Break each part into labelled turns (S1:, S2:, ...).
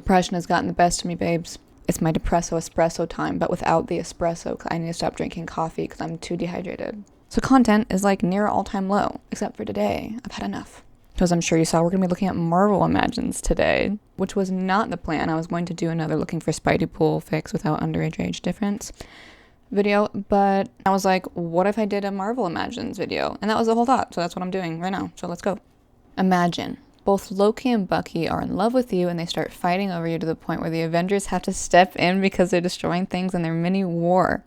S1: Depression has gotten the best of me, babes. It's my depresso espresso time, but without the espresso, 'cause I need to stop drinking coffee because I'm too dehydrated. So content is like near all-time low, except for today. I've had enough. Because I'm sure you saw we're going to be looking at Marvel Imagines today, which was not the plan. I was going to do another looking for Spidey pool fix without underage age difference video, but I was like, what if I did a Marvel Imagines video? And that was the whole thought, so that's what I'm doing right now. So let's go. Imagine. Both Loki and Bucky are in love with you and they start fighting over you to the point where the Avengers have to step in because they're destroying things in their mini war.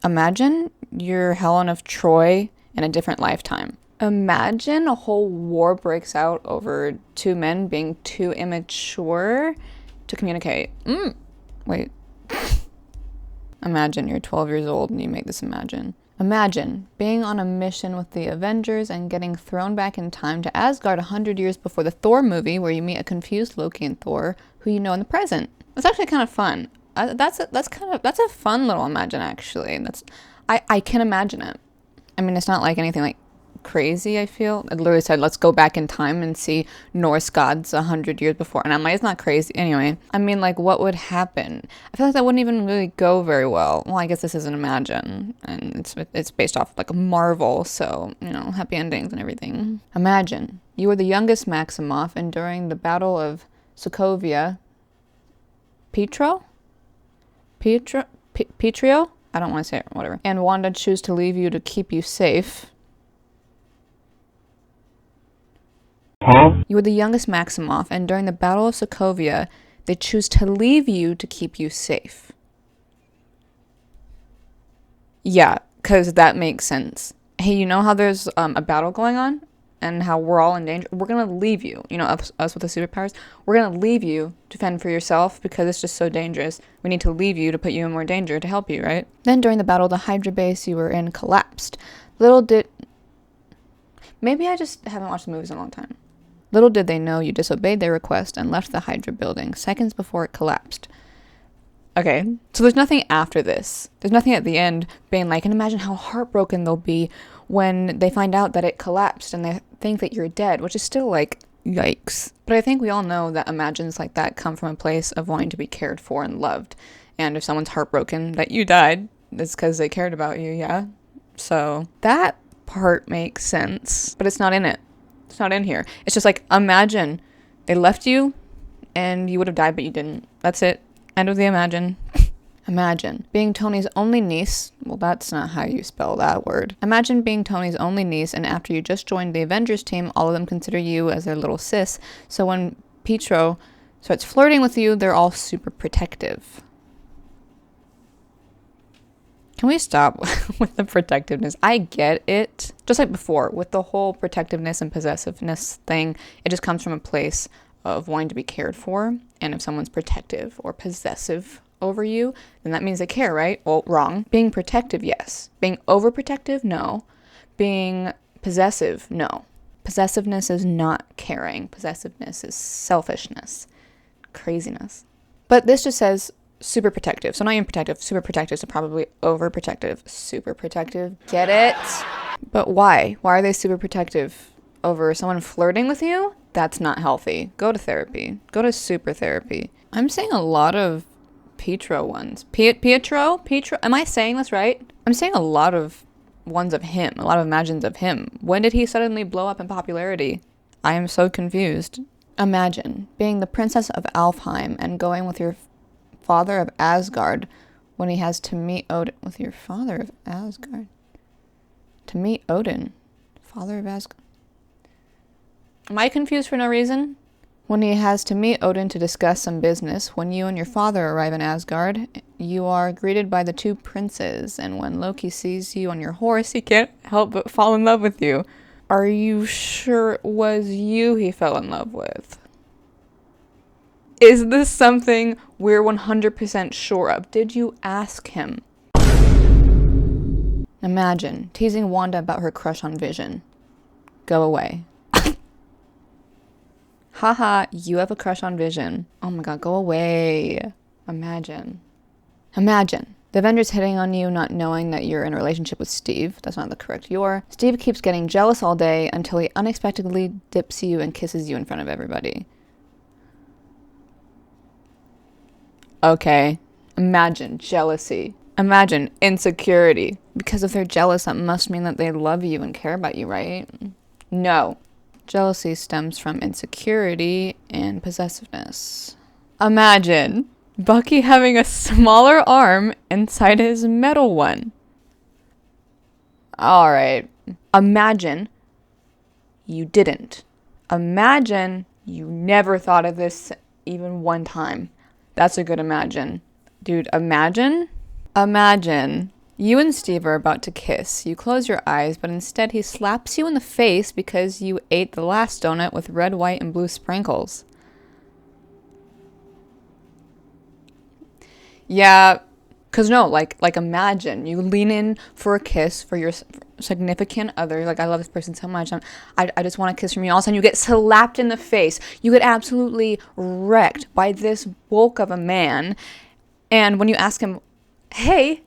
S1: Imagine you're Helen of Troy in a different lifetime. Imagine a whole war breaks out over two men being too immature to communicate. Wait. Imagine you're 12 years old and you make this imagine. Imagine being on a mission with the Avengers and getting thrown back in time to Asgard 100 years before the Thor movie where you meet a confused Loki and Thor who you know in the present. That's actually kind of fun. That's a fun little imagine actually. I can imagine it. I mean, it's not like anything like crazy, I feel. It literally said, let's go back in time and see Norse gods 100 years before. And I'm like, it's not crazy. Anyway, I mean, like, what would happen? I feel like that wouldn't even really go very well. Well, I guess this isn't Imagine. And it's based off, like, a Marvel. So, you know, happy endings and everything. Imagine. You were the youngest Maximoff, and during the Battle of Sokovia... Petrio? I don't want to say it, whatever. And Wanda chose to leave you to keep you safe. Huh? You were the youngest Maximoff, and during the Battle of Sokovia, they choose to leave you to keep you safe. Yeah, because that makes sense. Hey, you know how there's a battle going on? And how we're all in danger? We're going to leave you, you know, us with the superpowers. We're going to leave you to fend for yourself because it's just so dangerous. We need to leave you to put you in more danger to help you, right? Then during the battle, the Hydra base you were in collapsed. Maybe I just haven't watched the movies in a long time. Little did they know you disobeyed their request and left the Hydra building seconds before it collapsed. Okay, so there's nothing after this. There's nothing at the end being like, and imagine how heartbroken they'll be when they find out that it collapsed and they think that you're dead, which is still like, yikes. But I think we all know that imagines like that come from a place of wanting to be cared for and loved. And if someone's heartbroken that you died, it's because they cared about you, yeah? So that part makes sense, but it's not in it. It's not in here. It's just like, imagine they left you and you would have died, but you didn't. That's it. End of the imagine. Imagine being Tony's only niece. Well, that's not how you spell that word. Imagine being Tony's only niece, and after you just joined the Avengers team, all of them consider you as their little sis. So when Pietro starts flirting with you, they're all super protective. Can we stop with the protectiveness? I get it. Just like before, with the whole protectiveness and possessiveness thing, it just comes from a place of wanting to be cared for. And if someone's protective or possessive over you, then that means they care, right? Well, wrong. Being protective, yes. Being overprotective, no. Being possessive, no. Possessiveness is not caring. Possessiveness is selfishness. Craziness. But this just says super protective. So not even protective, super protective, so probably overprotective. Super protective. Get it? But why? Why are they super protective over someone flirting with you? That's not healthy. Go to therapy. Go to super therapy. I'm saying a lot of Pietro ones. Pietro? Am I saying this right? I'm saying a lot of ones of him. A lot of imagines of him. When did he suddenly blow up in popularity? I am so confused. Imagine being the princess of Alfheim and going with your father of Asgard when he has to meet Odin. With your father of Asgard? To meet Odin. Father of Asgard. Am I confused for no reason? When he has to meet Odin to discuss some business, when you and your father arrive in Asgard, you are greeted by the two princes, and when Loki sees you on your horse, he can't help but fall in love with you. Are you sure it was you he fell in love with? Is this something we're 100% sure of? Did you ask him? Imagine teasing Wanda about her crush on Vision. Go away. Haha, you have a crush on Vision. Oh my god, go away. Imagine. The Avenger's hitting on you, not knowing that you're in a relationship with Steve. That's not the correct you're. Steve keeps getting jealous all day until he unexpectedly dips you and kisses you in front of everybody. Okay. Imagine jealousy. Imagine insecurity. Because if they're jealous, that must mean that they love you and care about you, right? No. Jealousy stems from insecurity and possessiveness. Imagine Bucky having a smaller arm inside his metal one. Alright. Imagine you didn't. Imagine you never thought of this even one time. That's a good imagine. Dude, imagine you and Steve are about to kiss. You close your eyes, but instead he slaps you in the face because you ate the last donut with red, white, and blue sprinkles. Yeah, because no, like imagine you lean in for a kiss for your significant other. Like, I love this person so much. I just want a kiss from you. All of a sudden you get slapped in the face. You get absolutely wrecked by this bulk of a man. And when you ask him, hey,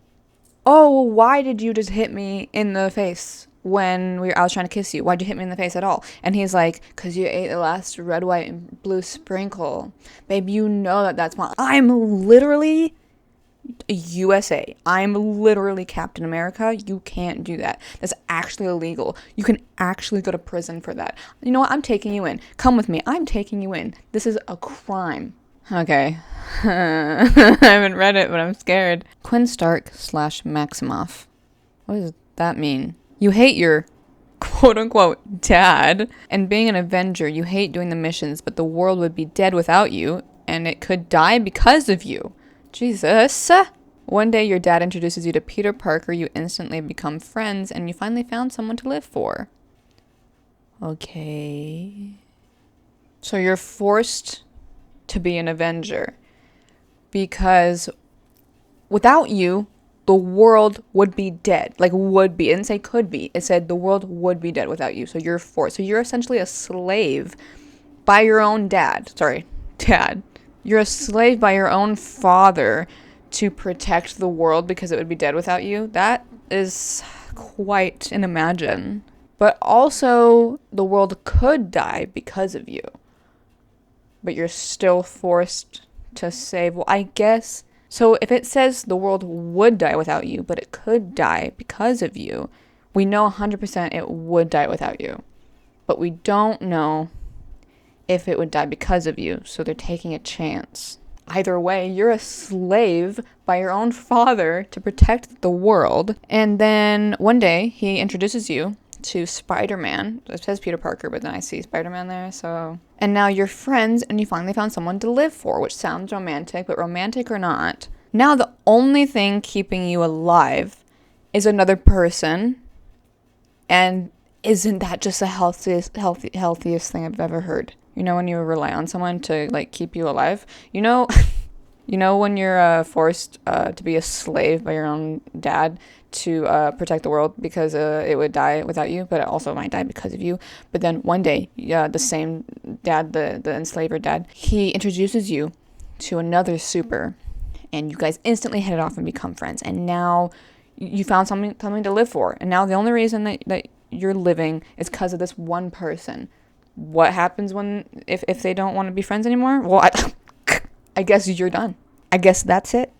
S1: oh, why did you just hit me in the face when I was trying to kiss you? Why'd you hit me in the face at all? And he's like, because you ate the last red, white, and blue sprinkle. Babe, you know that's why. I'm literally USA. I'm literally Captain America. You can't do that. That's actually illegal. You can actually go to prison for that. You know what? I'm taking you in. Come with me. I'm taking you in. This is a crime. Okay. I haven't read it, but I'm scared. Quinn Stark / Maximoff. What does that mean? You hate your quote-unquote dad. And being an Avenger, you hate doing the missions, but the world would be dead without you, and it could die because of you. Jesus. One day your dad introduces you to Peter Parker, you instantly become friends, and you finally found someone to live for. Okay. So you're forced to be an Avenger because without you, the world would be dead. Like, would be. It didn't say could be. It said the world would be dead without you. So you're forced. So you're essentially a slave by your own dad. Sorry, dad. You're a slave by your own father to protect the world because it would be dead without you. That is quite an imagine. But also, the world could die because of you. But you're still forced to save. Well, I guess. So if it says the world would die without you, but it could die because of you, we know 100% it would die without you. But we don't know if it would die because of you, so they're taking a chance. Either way, you're a slave by your own father to protect the world. And then one day, he introduces you to Spider-Man. It says Peter Parker, but then I see Spider-Man there, so... And now you're friends, and you finally found someone to live for, which sounds romantic, but romantic or not, now the only thing keeping you alive is another person, and isn't that just the healthiest thing I've ever heard? You know, when you rely on someone to, like, keep you alive? You know, when you're forced to be a slave by your own dad to protect the world because it would die without you, but it also might die because of you. But then one day, the same dad, the enslaver dad, he introduces you to another super, and you guys instantly hit it off and become friends. And now you found something to live for. And now the only reason that you're living is because of this one person. What happens if they don't want to be friends anymore? Well, I guess you're done. I guess that's it.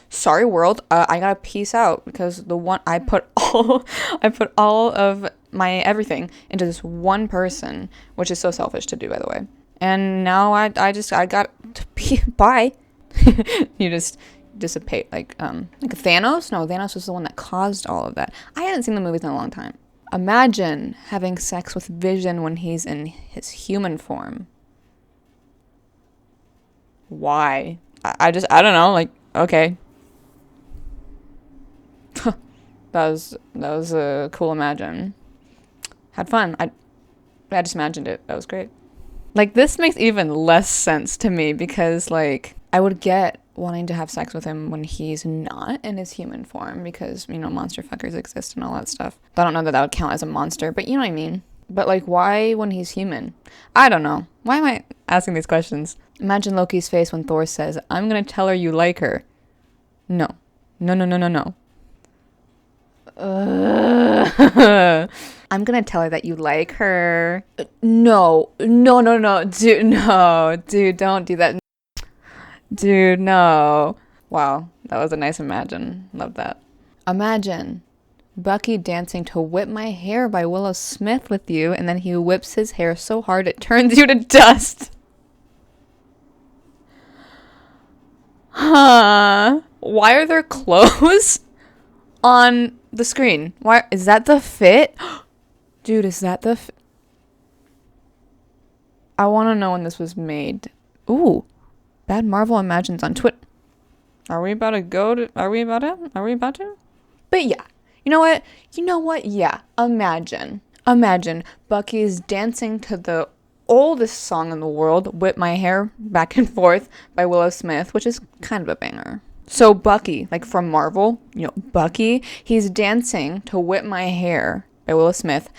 S1: Sorry, world. I gotta peace out because I put all of my everything into this one person, which is so selfish to do, by the way. And now I got to be bye. You just dissipate like Thanos. No, Thanos was the one that caused all of that. I hadn't seen the movies in a long time. Imagine having sex with Vision when he's in his human form. Why? I don't know. Like, okay. That was a cool imagine. Had fun. I just imagined it. That was great. Like, this makes even less sense to me because, like, I would get wanting to have sex with him when he's not in his human form because, you know, monster fuckers exist and all that stuff. But I don't know that would count as a monster, but you know what I mean. But, like, why when he's human? I don't know. Why am I asking these questions? Imagine Loki's face when Thor says, I'm gonna tell her you like her. No. No, no, no, no, no. I'm gonna tell her that you like her. No. No, no, no. Dude, no. Dude, don't do that. Dude, no. Wow, that was a nice imagine. Love that. Imagine Bucky dancing to Whip My Hair by Willow Smith with you, and then he whips his hair so hard it turns you to dust. Huh? Why are there clothes on the screen? Why is that the fit? Dude, is that the I want to know when this was made. Ooh. Bad Marvel Imagines on Twitter. Are we about to? But yeah. You know what? Yeah. Imagine Bucky's dancing to the oldest song in the world, Whip My Hair Back and Forth by Willow Smith, which is kind of a banger. So Bucky, like from Marvel, Bucky, he's dancing to Whip My Hair by Willow Smith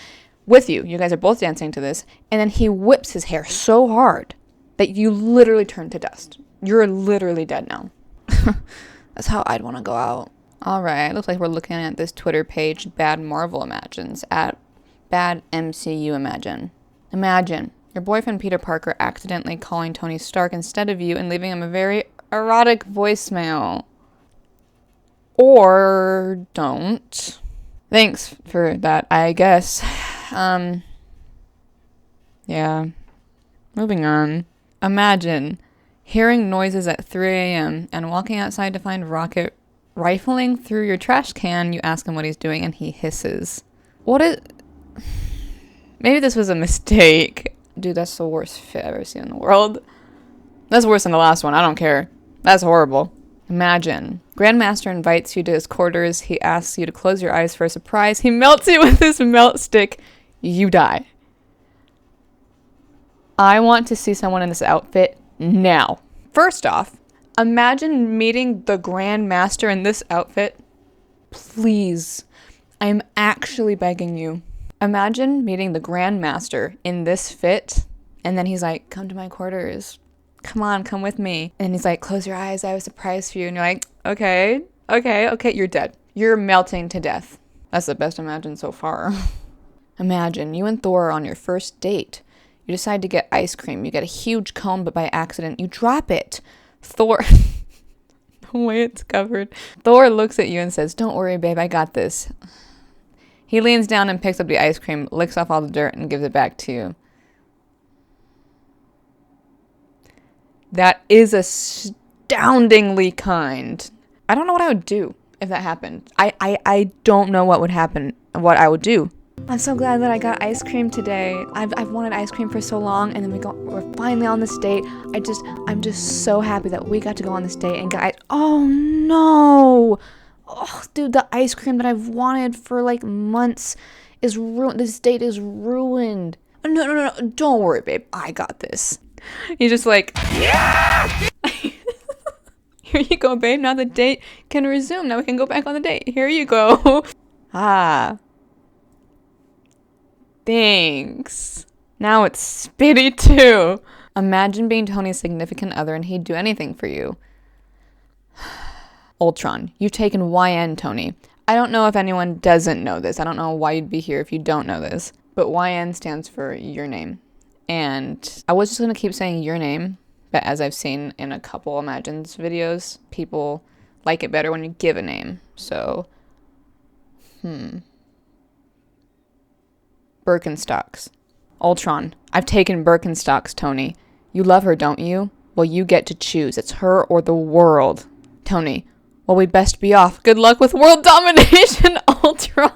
S1: with you. You guys are both dancing to this. And then he whips his hair so hard that you literally turn to dust. You're literally dead now. That's how I'd want to go out. All right, looks like we're looking at this Twitter page, Bad Marvel Imagines, at Bad MCU Imagine. Imagine your boyfriend Peter Parker accidentally calling Tony Stark instead of you and leaving him a very erotic voicemail. Or don't. Thanks for that, I guess. Yeah. Moving on. Imagine hearing noises at 3 a.m. and walking outside to find Rocket rifling through your trash can. You ask him what he's doing and he hisses. Maybe this was a mistake. Dude, that's the worst fit I've ever seen in the world. That's worse than the last one. I don't care. That's horrible. Imagine Grandmaster invites you to his quarters. He asks you to close your eyes for a surprise. He melts you with his melt stick. You die. I want to see someone in this outfit now. First off, imagine meeting the Grandmaster in this outfit. Please. I'm actually begging you. Imagine meeting the Grandmaster in this fit, and then he's like, come to my quarters. Come on, come with me. And he's like, close your eyes, I have a surprise for you. And you're like, okay, you're dead. You're melting to death. That's the best Imagine so far. Imagine you and Thor are on your first date. You decide to get ice cream. You get a huge cone, but by accident, you drop it. Thor... the way it's covered. Thor looks at you and says, don't worry, babe, I got this. He leans down and picks up the ice cream, licks off all the dirt, and gives it back to you. That is astoundingly kind. I don't know what I would do if that happened. I don't know what would happen, what I would do. I'm so glad that I got ice cream today. I've wanted ice cream for so long, and then we're finally on this date. I'm just so happy that we got to go on this date. And guys, oh no, oh dude, the ice cream that I've wanted for like months is ruined. This date is ruined. No, don't worry, babe. I got this. He's just like, yeah! Here you go, babe. Now the date can resume. Now we can go back on the date. Here you go. Thanks. Now it's Spitty too. Imagine being Tony's significant other and he'd do anything for you. Ultron, you've taken YN, Tony. I don't know if anyone doesn't know this. I don't know why you'd be here if you don't know this. But YN stands for your name. And I was just going to keep saying your name. But as I've seen in a couple Imagines videos, people like it better when you give a name. So, Birkenstocks. Ultron, I've taken Birkenstocks, Tony. You love her, don't you? Well, you get to choose. It's her or the world. Tony, well, we'd best be off. Good luck with world domination, Ultron.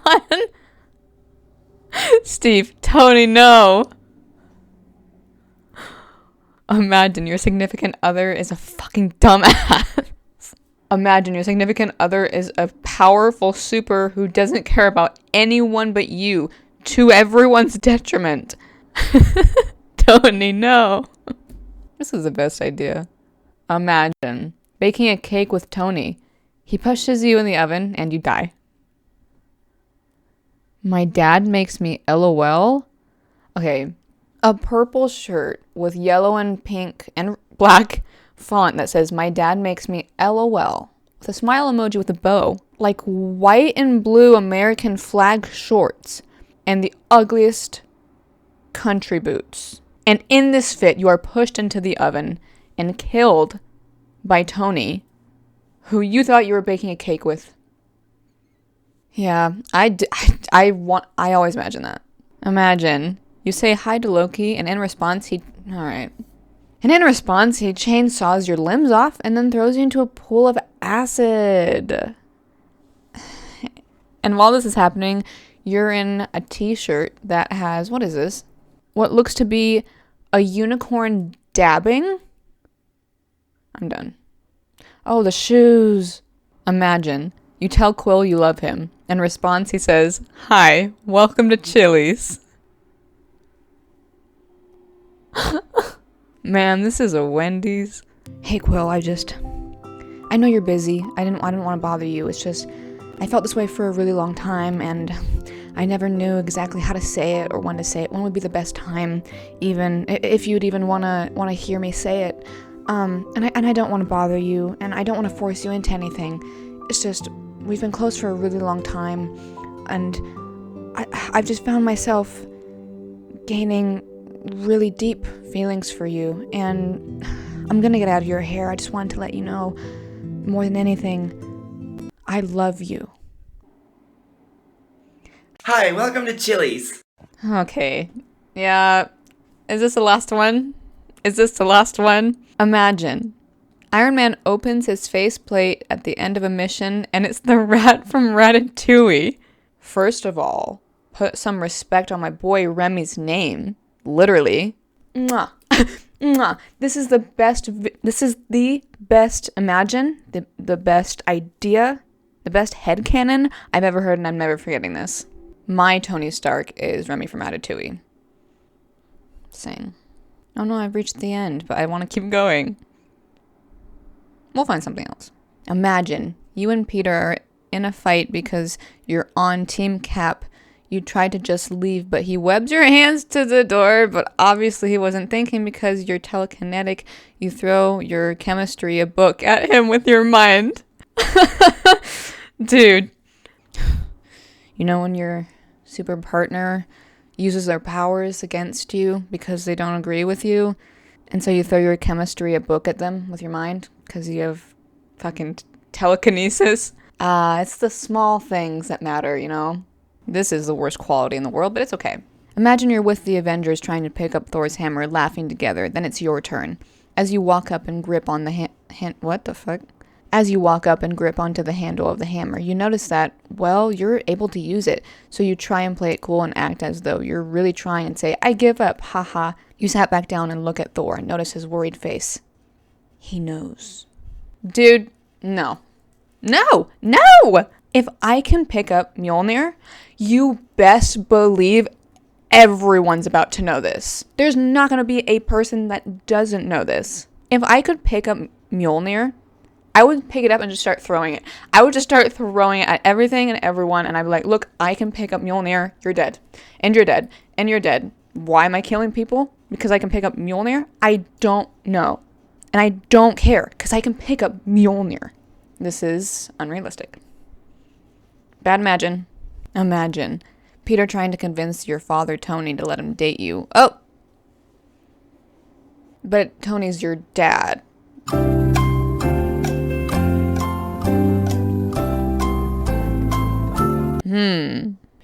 S1: Steve, Tony, no. Imagine your significant other is a fucking dumbass. Imagine your significant other is a powerful super who doesn't care about anyone but you, to everyone's detriment. Tony, no. This is the best idea. Imagine baking a cake with Tony. He pushes you in the oven and you die. My dad makes me LOL. Okay. A purple shirt with yellow and pink and black font that says, my dad makes me LOL with a smile emoji with a bow, like white and blue American flag shorts, and the ugliest country boots. And in this fit, you are pushed into the oven and killed by Tony, who you thought you were baking a cake with. Yeah, I always imagine that. Imagine you say hi to Loki, and in response, he chainsaws your limbs off and then throws you into a pool of acid. And while this is happening, you're in a t-shirt that has, what is this? What looks to be a unicorn dabbing? I'm done. Oh, the shoes. Imagine you tell Quill you love him. In response, he says, "Hi, welcome to Chili's." Man, this is a Wendy's. Hey, Quill, I know you're busy. I didn't want to bother you. It's just, I felt this way for a really long time, and I never knew exactly how to say it or when to say it. When would be the best time, even if you'd even wanna hear me say it. And I don't want to bother you, and I don't want to force you into anything. It's just, we've been close for a really long time, and I've just found myself gaining really deep feelings for you, and I'm gonna get out of your hair. I just wanted to let you know, more than anything, I love you.
S2: Hi, welcome to Chili's.
S1: Okay. Yeah. Is this the last one? Imagine. Iron Man opens his faceplate at the end of a mission, and it's the rat from Ratatouille. First of all, put some respect on my boy Remy's name. Literally. Mwah. Mwah. This is the best, imagine, the best idea, the best headcanon I've ever heard, and I'm never forgetting this. My Tony Stark is Remy from Ratatouille. Saying, oh no, I've reached the end, but I want to keep going. We'll find something else. Imagine you and Peter are in a fight because you're on Team Cap. You tried to just leave, but he webs your hands to the door, but obviously he wasn't thinking because you're telekinetic. You throw your chemistry a book at him with your mind. Dude. You know when your super partner uses their powers against you because they don't agree with you, and so you throw your chemistry a book at them with your mind because you have fucking telekinesis? It's the small things that matter, you know? This is the worst quality in the world, but it's okay. Imagine you're with the Avengers trying to pick up Thor's hammer, laughing together. Then it's your turn. As you walk up and grip on the what the fuck? As you walk up and grip onto the handle of the hammer, you notice that, well, you're able to use it. So you try and play it cool and act as though you're really trying and say, I give up, haha. You sat back down and look at Thor and notice his worried face. He knows. Dude, no. No! No! If I can pick up Mjolnir, you best believe everyone's about to know this. There's not going to be a person that doesn't know this. If I could pick up Mjolnir, I would pick it up and just start throwing it. I would just start throwing it at everything and everyone, and I'd be like, look, I can pick up Mjolnir. You're dead. And you're dead. And you're dead. Why am I killing people? Because I can pick up Mjolnir? I don't know. And I don't care, because I can pick up Mjolnir. This is unrealistic. Bad imagine. Imagine Peter trying to convince your father, Tony, to let him date you. Oh! But Tony's your dad.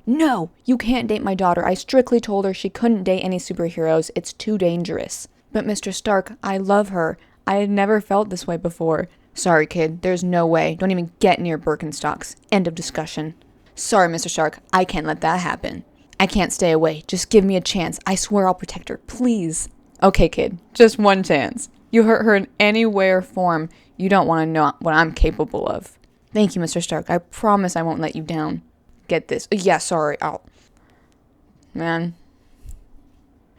S1: No, you can't date my daughter. I strictly told her she couldn't date any superheroes. It's too dangerous. But Mr. Stark, I love her. I had never felt this way before. Sorry, kid. There's no way. Don't even get near Birkenstocks. End of discussion. Sorry, Mr. Stark. I can't let that happen. I can't stay away. Just give me a chance. I swear I'll protect her. Please. Okay, kid. Just one chance. You hurt her in any way or form. You don't want to know what I'm capable of. Thank you, Mr. Stark. I promise I won't let you down. Get this. Yeah, sorry. Man.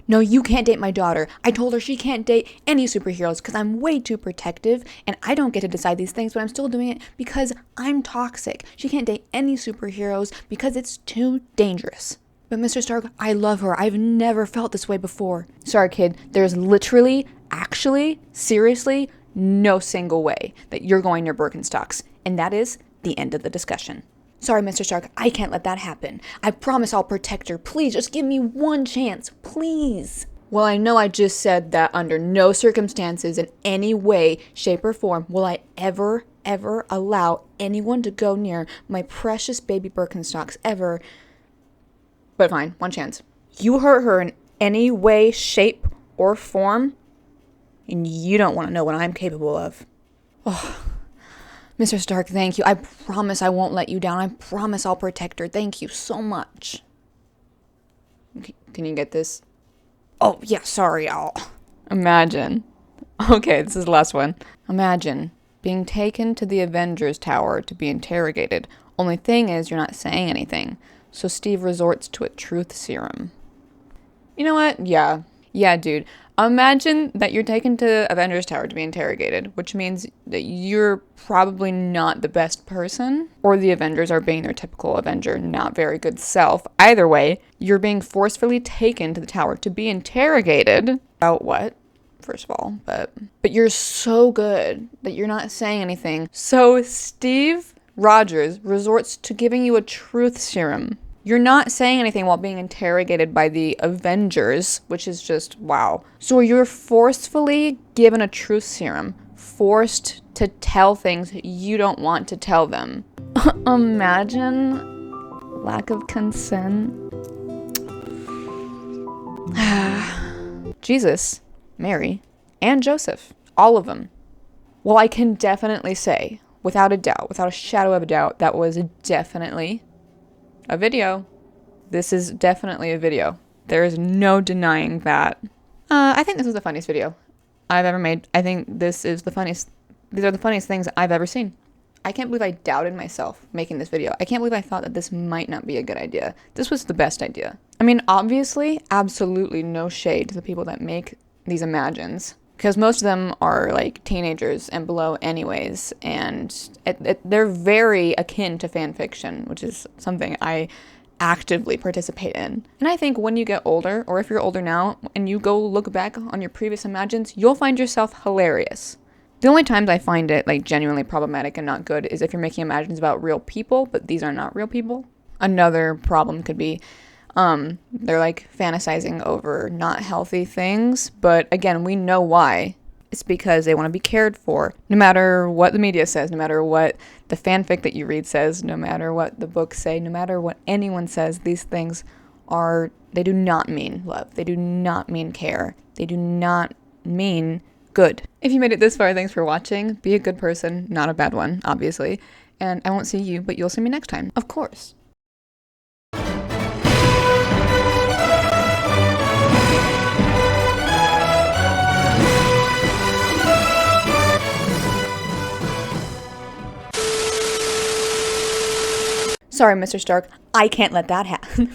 S1: No, you can't date my daughter. I told her she can't date any superheroes because I'm way too protective and I don't get to decide these things, but I'm still doing it because I'm toxic. She can't date any superheroes because it's too dangerous. But Mr. Stark, I love her. I've never felt this way before. Sorry, kid. There's literally, actually, seriously, no single way that you're going near Birkenstocks. And that is the end of the discussion. Sorry, Mr. Stark, I can't let that happen. I promise I'll protect her. Please, just give me one chance. Please. Well, I know I just said that under no circumstances, in any way, shape, or form will I ever allow anyone to go near my precious baby Birkenstocks ever. But fine, one chance. You hurt her in any way, shape, or form, and you don't want to know what I'm capable of. Oh, Mr. Stark, thank you. I promise I won't let you down. I promise I'll protect her. Thank you so much. Can you get this? Oh, yeah, sorry, I'll... Imagine. Okay, this is the last one. Imagine being taken to the Avengers Tower to be interrogated. Only thing is, you're not saying anything. So Steve resorts to a truth serum. You know what? Yeah, dude. Imagine that you're taken to Avengers Tower to be interrogated, which means that you're probably not the best person, or the Avengers are being their typical Avenger, not very good self. Either way, you're being forcefully taken to the tower to be interrogated about what? First of all, but you're so good that you're not saying anything. So Steve Rogers resorts to giving you a truth serum. You're not saying anything while being interrogated by the Avengers, which is just wow. So you're forcefully given a truth serum, forced to tell things you don't want to tell them. Imagine lack of consent. Jesus, Mary, and Joseph, all of them. Well, I can definitely say, without a doubt, without a shadow of a doubt, that was definitely a video. This is definitely a video. There is no denying that. I think this is the funniest video I've ever made. I think this is the funniest. These are the funniest things I've ever seen. I can't believe I doubted myself making this video. I can't believe I thought that this might not be a good idea. This was the best idea. I mean, obviously, absolutely no shade to the people that make these imagines, because most of them are like teenagers and below anyways, and they're very akin to fan fiction, which is something I actively participate in. And I think when you get older, or if you're older now, and you go look back on your previous imagines, you'll find yourself hilarious. The only times I find it like genuinely problematic and not good is if you're making imagines about real people, but these are not real people. Another problem could be they're like fantasizing over not healthy things, but again, we know why. It's because they want to be cared for. No matter what the media says, no matter what the fanfic that you read says, no matter what the books say, no matter what anyone says, these things they do not mean love. They do not mean care. They do not mean good. If you made it this far, thanks for watching. Be a good person, not a bad one, obviously. And I won't see you, but you'll see me next time. Of course. Sorry, Mr. Stark, I can't let that happen.